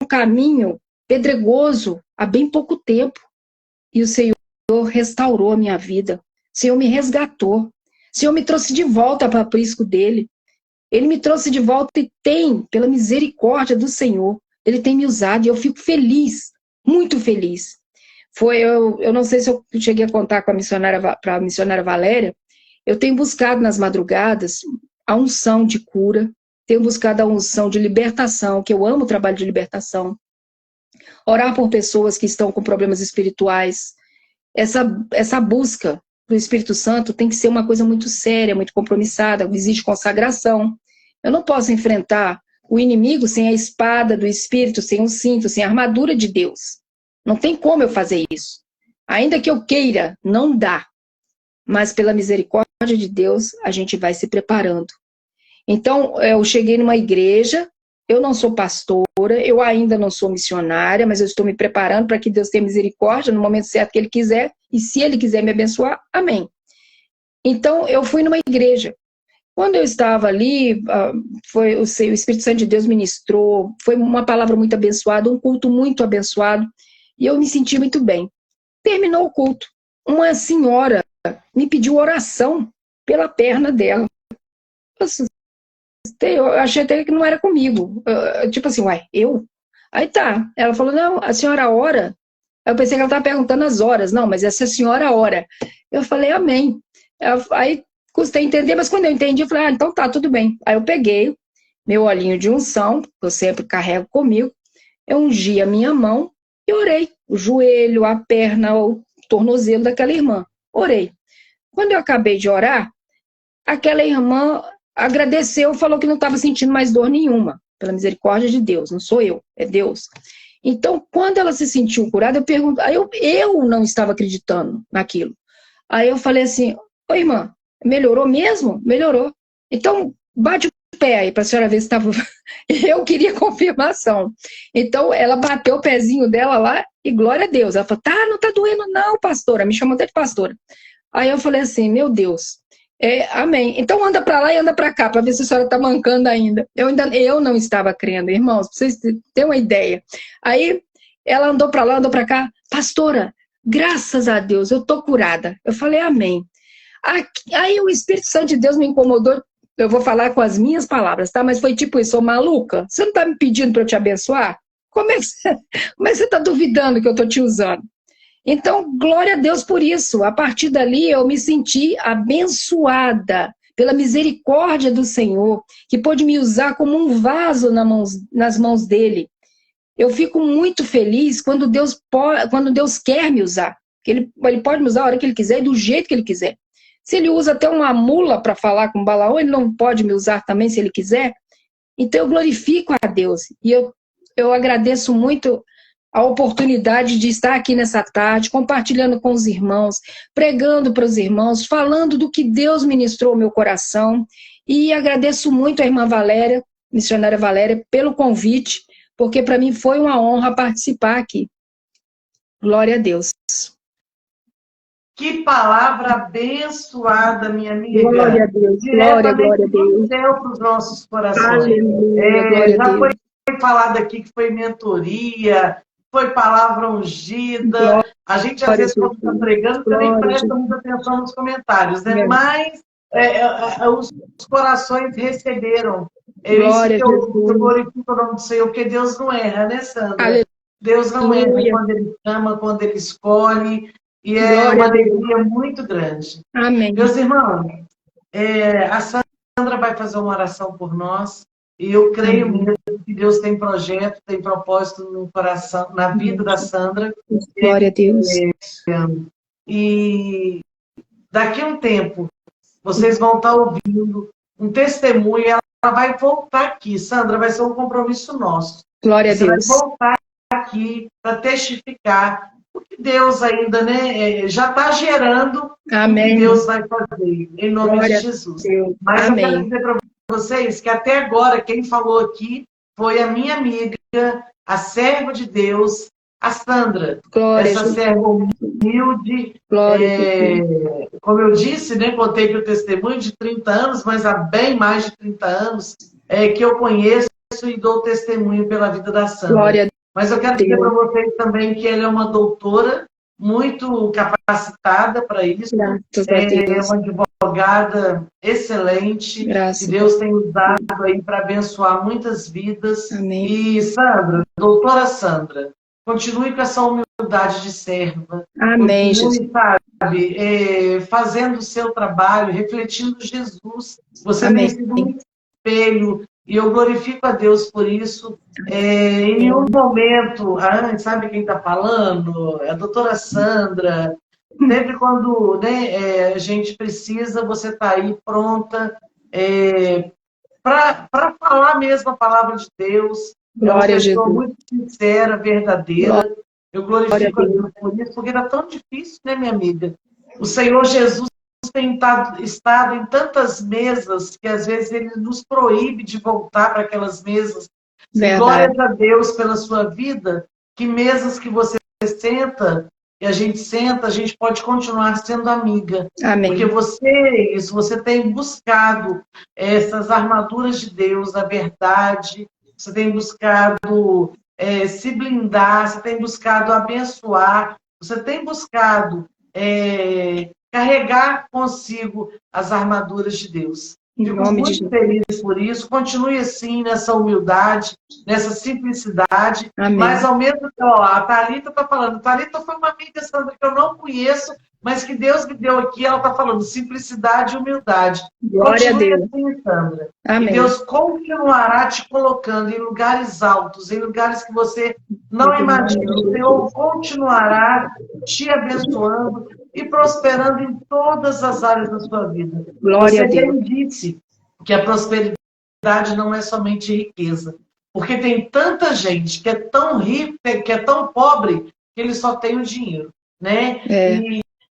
caminho pedregoso há bem pouco tempo. E o Senhor restaurou a minha vida. O Senhor me resgatou. O Senhor me trouxe de volta para o aprisco dele. Ele me trouxe de volta e tem, pela misericórdia do Senhor, Ele tem me usado e eu fico feliz, muito feliz. Eu não sei se eu cheguei a contar com para a missionária Valéria, eu tenho buscado nas madrugadas a unção de cura, tenho buscado a unção de libertação, que eu amo o trabalho de libertação, orar por pessoas que estão com problemas espirituais. Essa busca do Espírito Santo tem que ser uma coisa muito séria, muito compromissada, exige consagração. Eu não posso enfrentar o inimigo sem a espada do Espírito, sem um cinto, sem a armadura de Deus. Não tem como eu fazer isso. Ainda que eu queira, não dá. Mas pela misericórdia de Deus, a gente vai se preparando. Então, eu cheguei numa igreja, eu não sou pastora, eu ainda não sou missionária, mas eu estou me preparando para que Deus tenha misericórdia no momento certo que Ele quiser, e se Ele quiser me abençoar, amém. Então, eu fui numa igreja. Quando eu estava ali, o Espírito Santo de Deus ministrou, foi uma palavra muito abençoada, um culto muito abençoado, e eu me senti muito bem. Terminou o culto, uma senhora me pediu oração pela perna dela. Eu achei até que não era comigo. Tipo assim, uai, eu? Aí tá, ela falou, não, a senhora ora? Eu pensei que ela estava perguntando as horas, não, mas essa senhora ora. Eu falei, amém. Aí custei entender, mas quando eu entendi, eu falei, então tá, tudo bem. Aí eu peguei meu olhinho de unção, que eu sempre carrego comigo, eu ungi a minha mão e orei. O joelho, a perna, o tornozelo daquela irmã. Orei. Quando eu acabei de orar, aquela irmã agradeceu, falou que não estava sentindo mais dor nenhuma, pela misericórdia de Deus, não sou eu, é Deus. Então, quando ela se sentiu curada, eu pergunto, aí eu não estava acreditando naquilo. Aí eu falei assim, ô irmã, melhorou mesmo? Melhorou. Então, bate o pé aí para a senhora ver se estava... Eu queria confirmação. Então, ela bateu o pezinho dela lá e glória a Deus. Ela falou, tá, não tá doendo não, pastora. Me chamou até de pastora. Aí eu falei assim, meu Deus, amém. Então anda para lá e anda para cá, para ver se a senhora está mancando ainda. Eu não estava crendo, irmãos, para vocês terem uma ideia. Aí ela andou para lá, andou para cá. Pastora, graças a Deus, eu tô curada. Eu falei, amém. Aí o Espírito Santo de Deus me incomodou, eu vou falar com as minhas palavras, tá? Mas foi tipo isso, ô maluca, você não está me pedindo para eu te abençoar? Como é que você está duvidando que eu estou te usando? Então, glória a Deus por isso. A partir dali, eu me senti abençoada pela misericórdia do Senhor, que pôde me usar como um vaso nas mãos dele. Eu fico muito feliz quando Deus quer me usar. Ele pode me usar a hora que ele quiser e do jeito que ele quiser. Se ele usa até uma mula para falar com Balaão, ele não pode me usar também se ele quiser. Então, eu glorifico a Deus. E eu agradeço muito a oportunidade de estar aqui nessa tarde, compartilhando com os irmãos, pregando para os irmãos, falando do que Deus ministrou ao meu coração. E agradeço muito a irmã Valéria, missionária Valéria, pelo convite, porque para mim foi uma honra participar aqui. Glória a Deus. Que palavra abençoada, minha Glória amiga. a Deus, glória, Diretamente glória a do Deus. céu para os nossos corações. Aleluia, glória a Já foi Deus. falado aqui que foi mentoria, foi palavra ungida. A gente, às Glória a vezes, quando está Jesus, pregando, também glória a presta Jesus. muita atenção nos comentários, né? Mas os corações receberam. É isso Glória a que eu Jesus. glorifico o nome do Senhor, porque Deus não erra, né, Sandra? Deus não erra Aleluia, quando Ele chama, quando Ele escolhe, e é glória uma a Deus. alegria muito grande. Amém. Meus irmãos, a Sandra vai fazer uma oração por nós, e eu creio Amém. mesmo que Deus tem projeto, tem propósito no coração, na vida da Sandra, Glória a Deus. e daqui a um tempo vocês vão estar ouvindo um testemunho, ela vai voltar aqui. Sandra, vai ser um compromisso nosso. Glória a Você vai Deus. voltar aqui para testificar o que Deus ainda, né, já está gerando. Amém. O que Deus vai fazer, em nome Glória de Jesus. a Deus. Mas Amém. eu quero dizer para vocês que até agora quem falou aqui foi a minha amiga, a serva de Deus, a Sandra. Glória Essa serva humilde, como eu disse, né, contei que o testemunho de 30 anos, mas há bem mais de 30 anos que eu conheço e dou testemunho pela vida da Sandra. Glória mas eu quero dizer para vocês também que ela é uma doutora muito capacitada para isso. Graças a Deus. É uma advogada excelente. Graças. Que Deus tem usado aí para abençoar muitas vidas. Amém. E Sandra, doutora Sandra, continue com essa humildade de serva. Amém, Jesus. Continue, sabe, fazendo o seu trabalho, refletindo Jesus. Você Amém. tem sido um espelho, e eu glorifico a Deus por isso. Em nenhum momento, sabe quem está falando? É a doutora Sandra. Sempre quando, né, a gente precisa, você está aí pronta para falar mesmo a palavra de Deus. Glória a Jesus. É uma pessoa muito sincera, verdadeira. Eu glorifico a Deus por isso, porque era tão difícil, né, minha amiga? O Senhor Jesus tem estado em tantas mesas que às vezes Ele nos proíbe de voltar para aquelas mesas. Glórias a Deus pela sua vida, que mesas que você senta, e a gente pode continuar sendo amiga. Amém. Porque você tem buscado essas armaduras de Deus, a verdade, você tem buscado se blindar, você tem buscado abençoar, você tem buscado carregar consigo as armaduras de Deus. Fico muito feliz por isso. Continue assim, nessa humildade, nessa simplicidade. Amém. Mas ao mesmo tempo, a Thalita está falando. Thalita foi uma amiga, Sandra, que eu não conheço, mas que Deus me deu aqui. Ela está falando simplicidade e humildade. Glória Continue a Deus. assim, Sandra. Amém. E Deus continuará te colocando em lugares altos, em lugares que você não imagina. O Senhor continuará te abençoando e prosperando em todas as áreas da sua vida. Glória a Deus. Você disse que a prosperidade não é somente riqueza, porque tem tanta gente que é tão rica, que é tão pobre, que ele só tem o dinheiro, né?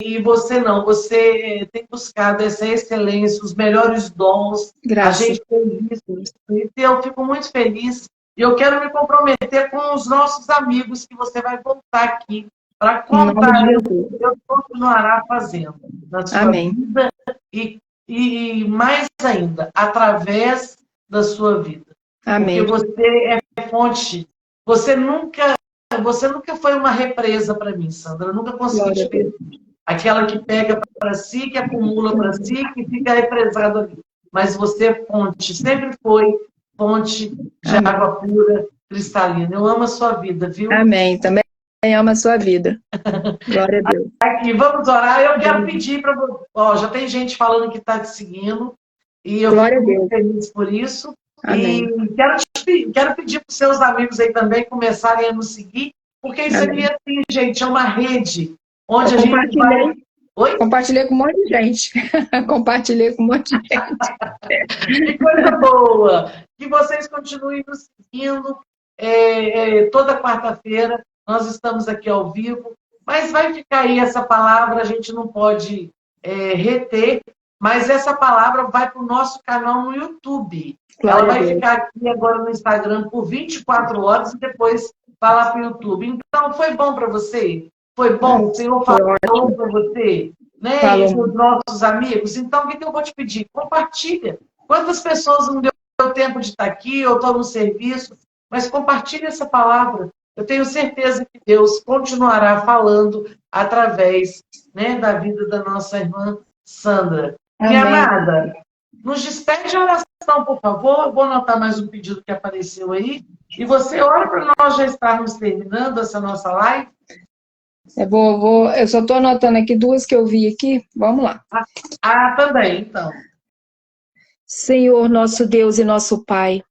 E você não, você tem buscado essa excelência, os melhores dons. Graças. A gente tem visto, e eu fico muito feliz. E eu quero me comprometer com os nossos amigos, que você vai voltar aqui para contar o que Deus continuará fazendo na sua vida e mais ainda, através da sua vida. Amém. Porque você é fonte. Você nunca foi uma represa para mim, Sandra. Eu nunca consegui te ver. Aquela que pega para si, que acumula para si, que fica represado ali. Mas você é fonte, sempre foi fonte de água pura, cristalina. Eu amo a sua vida, viu? Amém. Também amo a sua vida. Glória a Deus. Aqui, vamos orar. Eu quero pedir para você. Já tem gente falando que está te seguindo. E eu fico muito feliz por isso. Amém. E quero pedir para os seus amigos aí também começarem a nos seguir, porque isso aqui, assim, gente, é uma rede onde a gente vai... Oi? Compartilhei com um monte de gente. Compartilhei com um monte de gente. Que coisa boa! Que vocês continuem nos seguindo. Toda quarta-feira nós estamos aqui ao vivo, mas vai ficar aí essa palavra, a gente não pode reter, mas essa palavra vai para o nosso canal no YouTube. Ela vai ficar aqui agora no Instagram por 24 horas e depois vai lá para o YouTube. Então, foi bom para você? Foi bom? O Senhor falou para você, né? Falou. E para os nossos amigos. Então, o que eu vou te pedir? Compartilha. Quantas pessoas não deu tempo de estar aqui, eu estou no serviço, mas compartilha essa palavra. Eu tenho certeza que Deus continuará falando através, né, da vida da nossa irmã Sandra. Minha amada, nos despede a oração, por favor. Eu vou anotar mais um pedido que apareceu aí. E você ora para nós já estarmos terminando essa nossa live. Eu só estou anotando aqui duas que eu vi aqui. Vamos lá. Também, então. Senhor, nosso Deus e nosso Pai,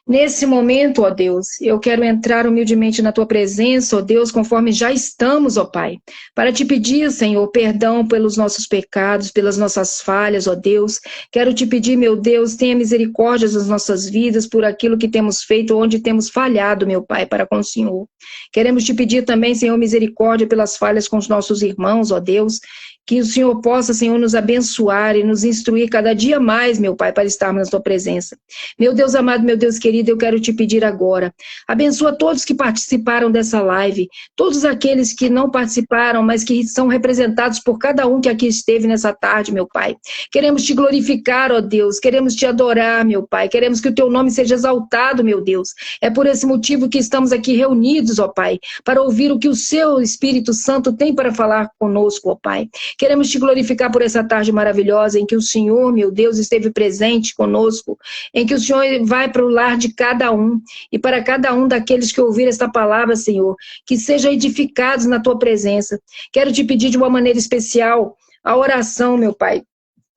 nesse momento, ó Deus, eu quero entrar humildemente na Tua presença, ó Deus, conforme já estamos, ó Pai, para te pedir, Senhor, perdão pelos nossos pecados, pelas nossas falhas, ó Deus. Quero te pedir, meu Deus, tenha misericórdia das nossas vidas por aquilo que temos feito, onde temos falhado, meu Pai, para com o Senhor. Queremos te pedir também, Senhor, misericórdia pelas falhas com os nossos irmãos, ó Deus. Que o Senhor possa, Senhor, nos abençoar e nos instruir cada dia mais, meu Pai, para estarmos na Tua presença. Meu Deus amado, meu Deus querido, eu quero te pedir agora. Abençoa todos que participaram dessa live, todos aqueles que não participaram, mas que são representados por cada um que aqui esteve nessa tarde, meu Pai. Queremos te glorificar, ó Deus, queremos te adorar, meu Pai, queremos que o Teu nome seja exaltado, meu Deus. É por esse motivo que estamos aqui reunidos, ó Pai, para ouvir o que o Seu Espírito Santo tem para falar conosco, ó Pai. Queremos te glorificar por essa tarde maravilhosa em que o Senhor, meu Deus, esteve presente conosco, em que o Senhor vai para o lar de cada um e para cada um daqueles que ouviram esta palavra, Senhor, que sejam edificados na Tua presença. Quero te pedir de uma maneira especial a oração, meu Pai.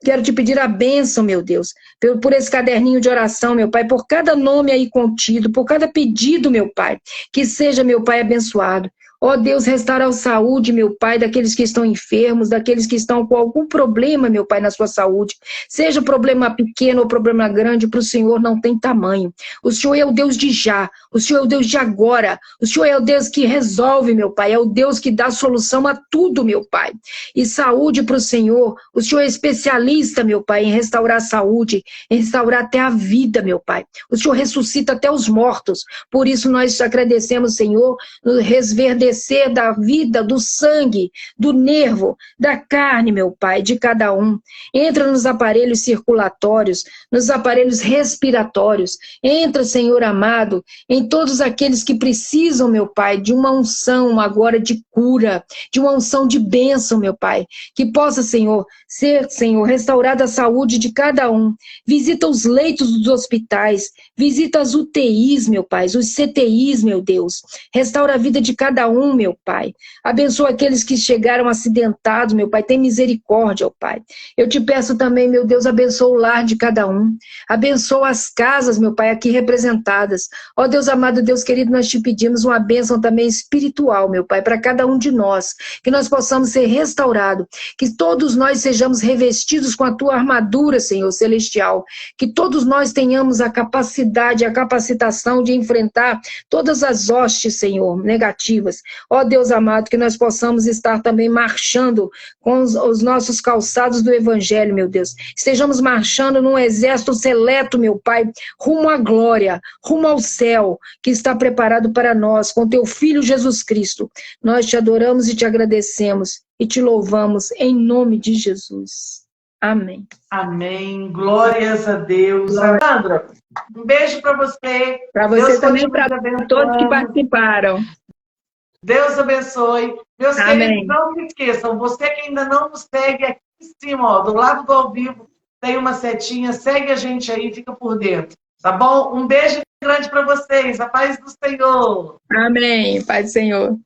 Quero te pedir a bênção, meu Deus, por esse caderninho de oração, meu Pai, por cada nome aí contido, por cada pedido, meu Pai, que seja, meu Pai, abençoado. Ó Deus, restaura a saúde, meu Pai, daqueles que estão enfermos, daqueles que estão com algum problema, meu Pai, na sua saúde. Seja problema pequeno ou problema grande, para o Senhor não tem tamanho. O Senhor é o Deus de já, o Senhor é o Deus de agora, o Senhor é o Deus que resolve, meu Pai, é o Deus que dá solução a tudo, meu Pai. E saúde para o Senhor é especialista, meu Pai, em restaurar a saúde, em restaurar até a vida, meu Pai. O Senhor ressuscita até os mortos, por isso nós agradecemos, Senhor, no resverdecer da vida, do sangue, do nervo, da carne, meu Pai, de cada um. Entra nos aparelhos circulatórios, nos aparelhos respiratórios. Entra, Senhor amado, em todos aqueles que precisam, meu Pai, de uma unção agora de cura, de uma unção de bênção, meu Pai. Que possa, Senhor, ser, Senhor, restaurada a saúde de cada um. Visita os leitos dos hospitais, visita as UTIs, meu Pai, os CTIs, meu Deus. Restaura a vida de cada um, meu Pai. Abençoa aqueles que chegaram acidentados, meu Pai. Tem misericórdia, ó Pai. Eu te peço também, meu Deus, abençoa o lar de cada um. Abençoa as casas, meu Pai, aqui representadas. Ó Deus amado, Deus querido, nós te pedimos uma bênção também espiritual, meu Pai, para cada um de nós. Que nós possamos ser restaurados. Que todos nós sejamos revestidos com a Tua armadura, Senhor celestial. Que todos nós tenhamos a capacidade, a capacitação de enfrentar todas as hostes, Senhor, negativas. Ó Deus amado, que nós possamos estar também marchando com os nossos calçados do Evangelho, meu Deus. Estejamos marchando num exército seleto, meu Pai, rumo à glória, rumo ao céu, que está preparado para nós, com Teu Filho Jesus Cristo. Nós te adoramos e te agradecemos e te louvamos em nome de Jesus. Amém. Amém. Glórias a Deus. Sandra, um beijo para você. Para você Deus também, para todos que participaram. Deus abençoe. Meus queridos, não se esqueçam, você que ainda não nos segue aqui em cima, ó, do lado do ao vivo, tem uma setinha, segue a gente aí, fica por dentro. Tá bom? Um beijo grande para vocês. A paz do Senhor. Amém. Paz do Senhor.